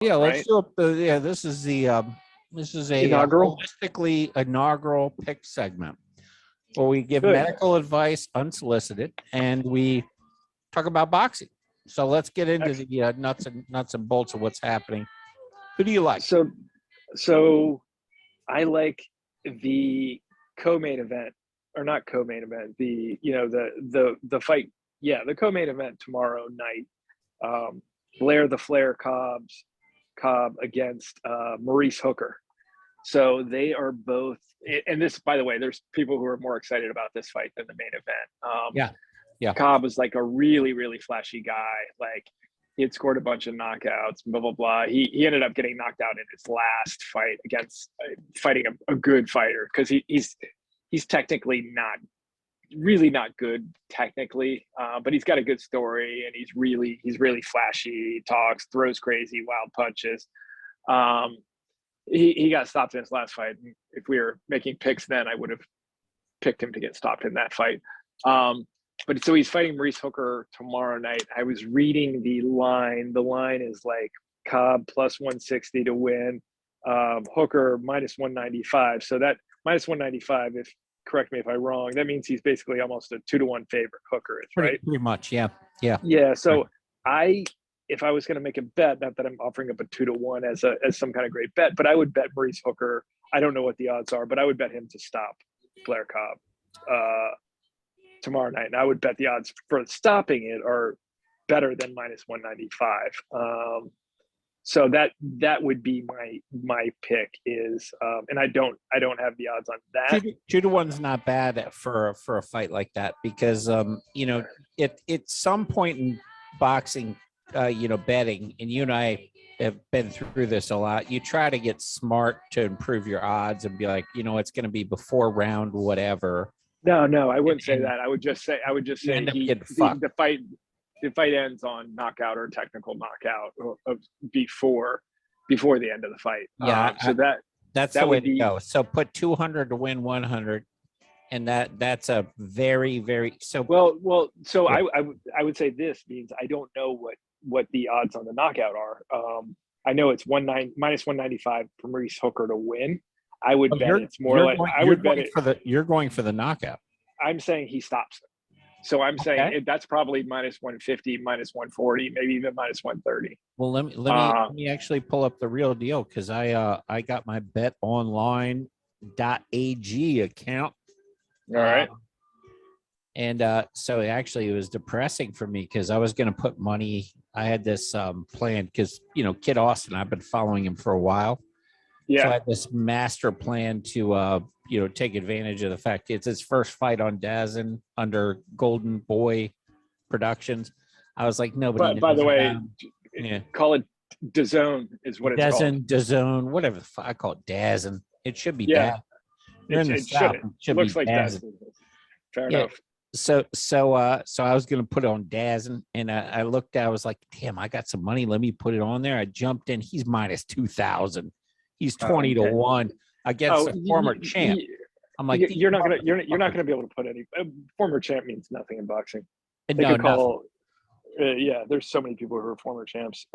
Yeah, let's right? do up the this is a Inaugural. holistically inaugural pick segment where we give Good. medical advice unsolicited and we talk about boxing. So let's get into the nuts and bolts of what's happening. Who do you like? So I like the co-main event, or not co-main event, the the fight. Yeah, the co-main event tomorrow night. Blair the Flair Cobb against Maurice Hooker. So they are both, and this, by the way, there's people who are more excited about this fight than the main event. Yeah. Cobb was like a really, really flashy guy. Like he had scored a bunch of knockouts, blah, blah, blah. He ended up getting knocked out in his last fight against fighting a good fighter because he's technically really not good technically, but he's got a good story and he's really flashy, talks, throws crazy, wild punches. He got stopped in his last fight. If we were making picks then, I would have picked him to get stopped in that fight. But so he's fighting Maurice Hooker tomorrow night. I was reading the line. The line is like Cobb plus 160 to win, Hooker minus 195. So that minus 195, if correct me if I'm wrong, that means he's basically almost a 2-1 favorite. Hooker is, right? Pretty much, yeah. So if I was going to make a bet, not that I'm offering up a 2-1 as some kind of great bet, but I would bet Maurice Hooker. I don't know what the odds are, but I would bet him to stop Blair Cobb tomorrow night. And I would bet the odds for stopping it are better than minus 195. So that would be my pick is, and I don't have the odds on that. 2-1's not bad for a fight like that because at some point in boxing, betting, and you and I have been through this a lot. You try to get smart to improve your odds and be like, it's going to be before round whatever. No, I wouldn't say that. I would just say the fight ends on knockout or technical knockout before the end of the fight. Yeah, that's the way to go. So put 200 to win 100, and that's a very, very so. Well. So yeah. I would say this means I don't know what the odds on the knockout are. I know it's minus 195 for Maurice Hooker to win. I would bet it's more like I would bet it. You're going for the knockout. I'm saying he stops it. So I'm saying that's probably minus 150, minus 140, maybe even minus 130. Well, let me actually pull up the real deal because I got my betonline.ag account. All right. So actually it was depressing for me because I was going to put money. I had this plan because, Kid Austin, I've been following him for a while. Yeah. So I had this master plan to, take advantage of the fact it's his first fight on DAZN under Golden Boy Productions. I was like, nobody. By the way, call it DAZN is what it's called. DAZN, whatever. I call it DAZN. It should be DAZN. You're in the South. It should looks be like DAZN. Fair enough. So I was going to put it on DAZN, and I looked at, I was like, damn, I got some money. Let me put it on there. I jumped in. He's minus 2,000. He's 20 to 1 against a former champ. I'm like, you're not gonna be able to put any former champ means nothing in boxing. There's so many people who are former champs.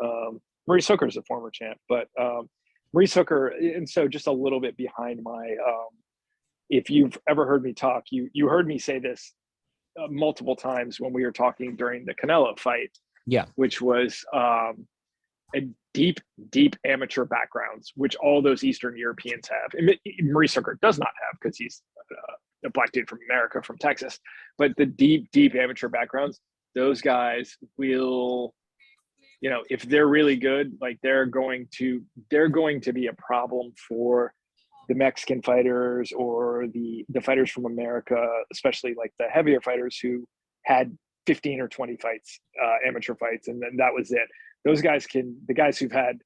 Maurice Hooker is a former champ, but Maurice Hooker, and so just a little bit behind my. If you've ever heard me talk, you heard me say this multiple times when we were talking during the Canelo fight. Yeah, which was a deep amateur backgrounds, which all those Eastern Europeans have. And Maurice Hooker does not have because he's a black dude from America, from Texas. But the deep amateur backgrounds, those guys will, if they're really good, like they're going to be a problem for the Mexican fighters or the fighters from America, especially like the heavier fighters who had 15 or 20 fights, amateur fights, and then that was it. Those guys the guys who've had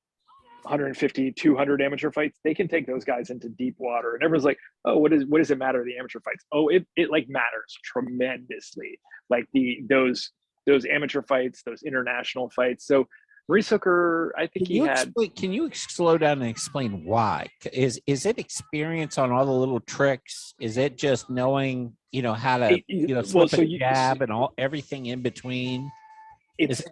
150, 200 amateur fights, they can take those guys into deep water. And everyone's like, oh, what does it matter, the amateur fights? Oh, it like matters tremendously. Like those amateur fights, those international fights. So Maurice Hooker, I think can you slow down and explain why? Is it experience on all the little tricks? Is it just knowing, how to, slip a jab and everything in between? It's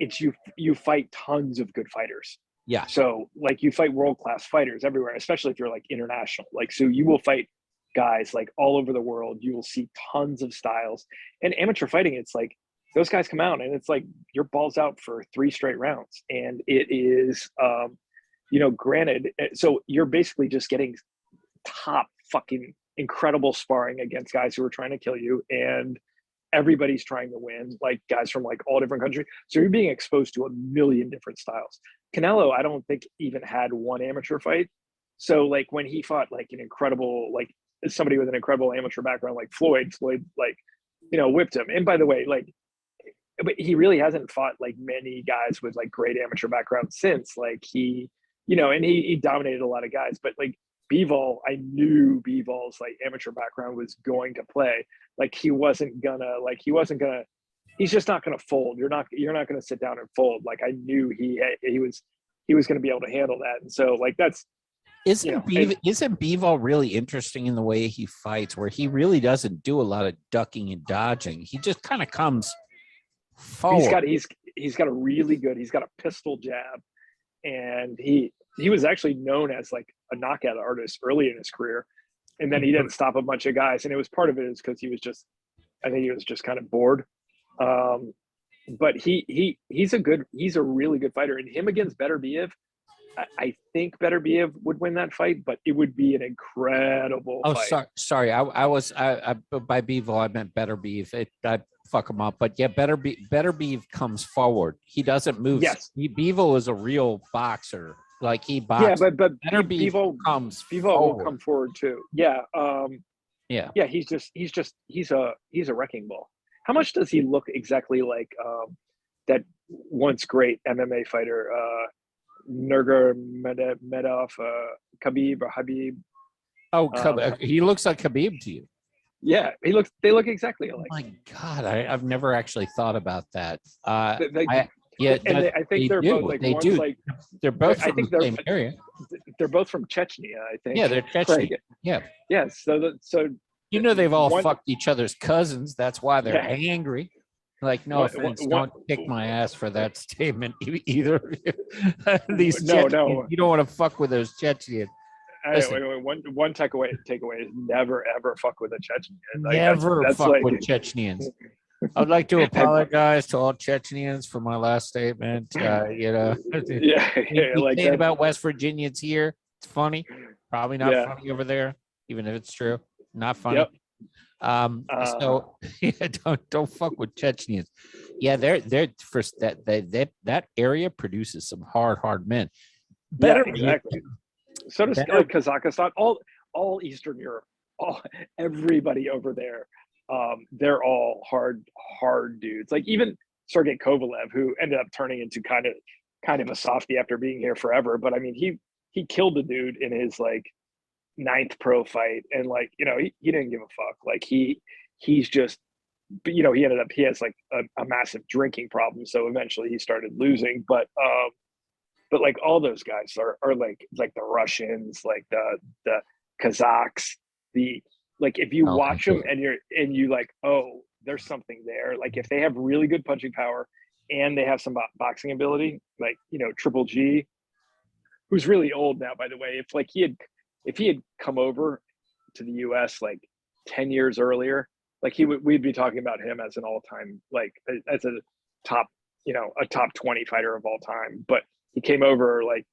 you fight tons of good fighters. Yeah. So like you fight world-class fighters everywhere, especially if you're like international. Like, so you will fight guys like all over the world. You will see tons of styles. And amateur fighting, it's like those guys come out and it's like your ball's out for 3 straight rounds. And it is, granted, so you're basically just getting top fucking incredible sparring against guys who are trying to kill you. And everybody's trying to win, like guys from like all different countries. So you're being exposed to a million different styles. Canelo, I don't think even had one amateur fight. So like when he fought like an incredible, like somebody with an incredible amateur background, like Floyd like, whipped him. And by the way, like, but he really hasn't fought like many guys with like great amateur backgrounds since. Like he, and he dominated a lot of guys, but like Bivol, I knew Bivol's like amateur background was going to play. Like he's just not gonna fold. You're not gonna sit down and fold. Like I knew he was gonna be able to handle that. And so like that's isn't Bivol really interesting in the way he fights, where he really doesn't do a lot of ducking and dodging. He just kind of comes forward. He's got a really good, he's got a pistol jab, and he was actually known as like a knockout artist early in his career, and then he didn't stop a bunch of guys, and it was part of it is because I think he was just kind of bored. But he's a really good fighter, and him against Beterbiev, I think Beterbiev would win that fight, but it would be an incredible fight. Sorry. I by Bivol I meant Beterbiev. I fuck him up, but yeah, Beterbiev comes forward. He doesn't move. Yes, Bivol is a real boxer. Like he boxes. Yeah, but Bivol will come forward too. Yeah. Yeah. He's a wrecking ball. How much does he look exactly like that once great MMA fighter, Nurmagomedov, Khabib or Habib? Oh, he looks like Khabib to you. Yeah, they look exactly alike. Oh my God, I've never actually thought about that. I think they're both like, they one's do. like, they're both from the same area. They're both from Chechnya, I think. Yeah, they're Chechnya. Yeah. Yeah. So they've all fucked each other's cousins. That's why they're angry. Like, no offense, don't kick my ass for that statement either. These Chechens, you don't want to fuck with those Chechens. One takeaway is never ever fuck with a Chechen. Like, never that's fuck with Chechens. I would like to apologize to all Chechens for my last statement. Like about West Virginians here. It's funny, probably not funny over there, even if it's true. Not funny. Yep. So don't fuck with Chechens. Yeah, they're first that area produces some hard men. Exactly. So does like Kazakhstan, all Eastern Europe, everybody over there. They're all hard dudes. Like even Sergey Kovalev, who ended up turning into kind of a softie after being here forever. But I mean, he killed the dude in his like 9th pro fight, and like he didn't give a fuck. Like he's just, he has like a massive drinking problem, so eventually he started losing. But like all those guys are like the Russians, like the Kazakhs, like if you watch them and you like, oh, there's something there. Like if they have really good punching power and they have some boxing ability, like Triple G, who's really old now, by the way. If he had come over to the U.S. like 10 years earlier, like we'd be talking about him as an all-time, like as a top 20 fighter of all time. But he came over like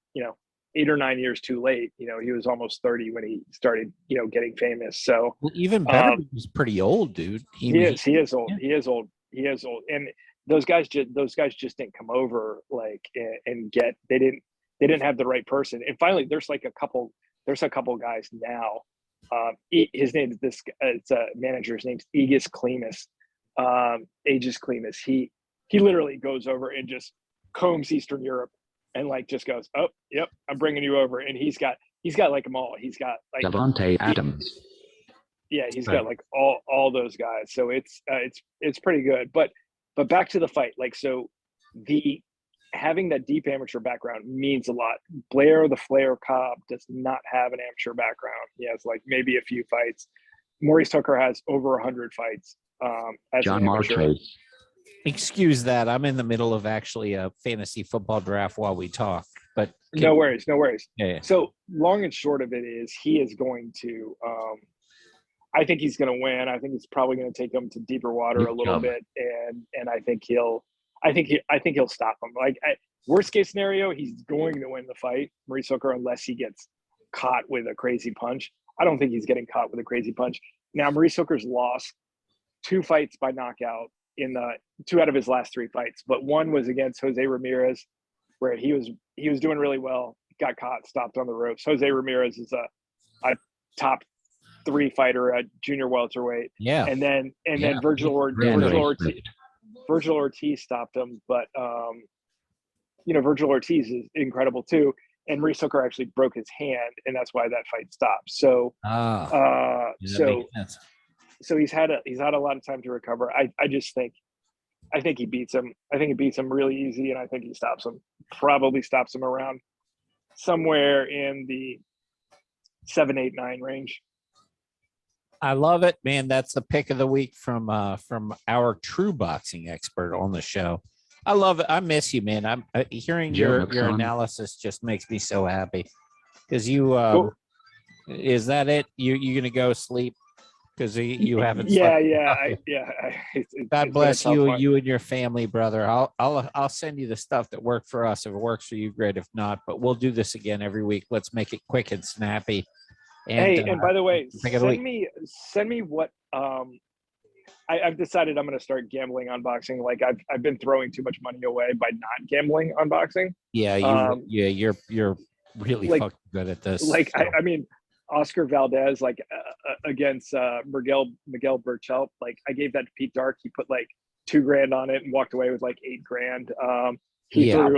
8 or 9 years too late. He was almost 30 when he started getting famous. So even better, he's pretty old, dude. He is old. Yeah. He is old. And those guys just didn't come over like and they didn't have the right person. And finally, there's a couple guys now. His name is it's a manager's name's Aegis Klimas. Aegis Klimas. He literally goes over and just combs Eastern Europe and like just goes, oh, yep, I'm bringing you over. And he's got like them all. He's got like Davante Adams. Yeah, he's got like all those guys. So it's pretty good. But back to the fight. Like, so having that deep amateur background means a lot. Blair the Flair Cobb does not have an amateur background. He has like maybe a few fights. Maurice Tucker has over 100 fights. As John Marquez. Excuse that. I'm in the middle of actually a fantasy football draft while we talk. but No worries, no worries. Yeah. So long and short of it is he is going to I think he's going to win. I think it's probably going to take him to deeper water Good a little job. bit, and I think he'll stop him. Like worst case scenario, he's going to win the fight, Maurice Hooker, unless he gets caught with a crazy punch. I don't think he's getting caught with a crazy punch. Now Maurice Hooker's lost 2 fights by knockout in the 2 out of his last 3 fights, but one was against Jose Ramirez, where he was doing really well, got caught, stopped on the ropes. Jose Ramirez is a top 3 fighter at junior welterweight. Yeah. And then Virgil Ortiz stopped him, but Virgil Ortiz is incredible too. And Maurice Hooker actually broke his hand, and that's why that fight stopped. So so he's had a lot of time to recover. I think he beats him. I think he beats him really easy, and I think he stops him. Probably stops him around somewhere in the 7, 8, 9 range. I love it, man. That's the pick of the week from our true boxing expert on the show. I love it. I miss you, man. I'm hearing your analysis just makes me so happy because you Cool. Is that it? You gonna go sleep because you haven't? Yeah, slept? God bless you, you and your family, brother. I'll send you the stuff that worked for us. If it works for you, great. If not, but we'll do this again every week. Let's make it quick and snappy. And, and by the way, send me what I've decided I'm going to start gambling on boxing. Like I've been throwing too much money away by not gambling on boxing. Yeah, you're really fucking good at this. Like so. I mean, Oscar Valdez against Miguel Burchell. Like I gave that to Pete Dark. He put like $2,000 on it and walked away with like $8,000. He threw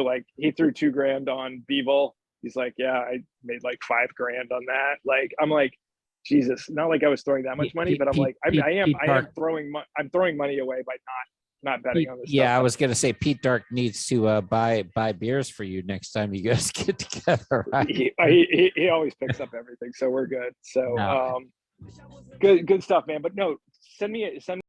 $2,000 on Bivol. He's like, yeah, I made like $5,000 on that. Like, I'm like, Jesus, not like I was throwing that much money, but I'm I'm throwing money away by not betting on this. Yeah, stuff. I was gonna say Pete Dark needs to buy beers for you next time you guys get together. Right? He always picks up everything, so we're good. So good stuff, man. But no, send me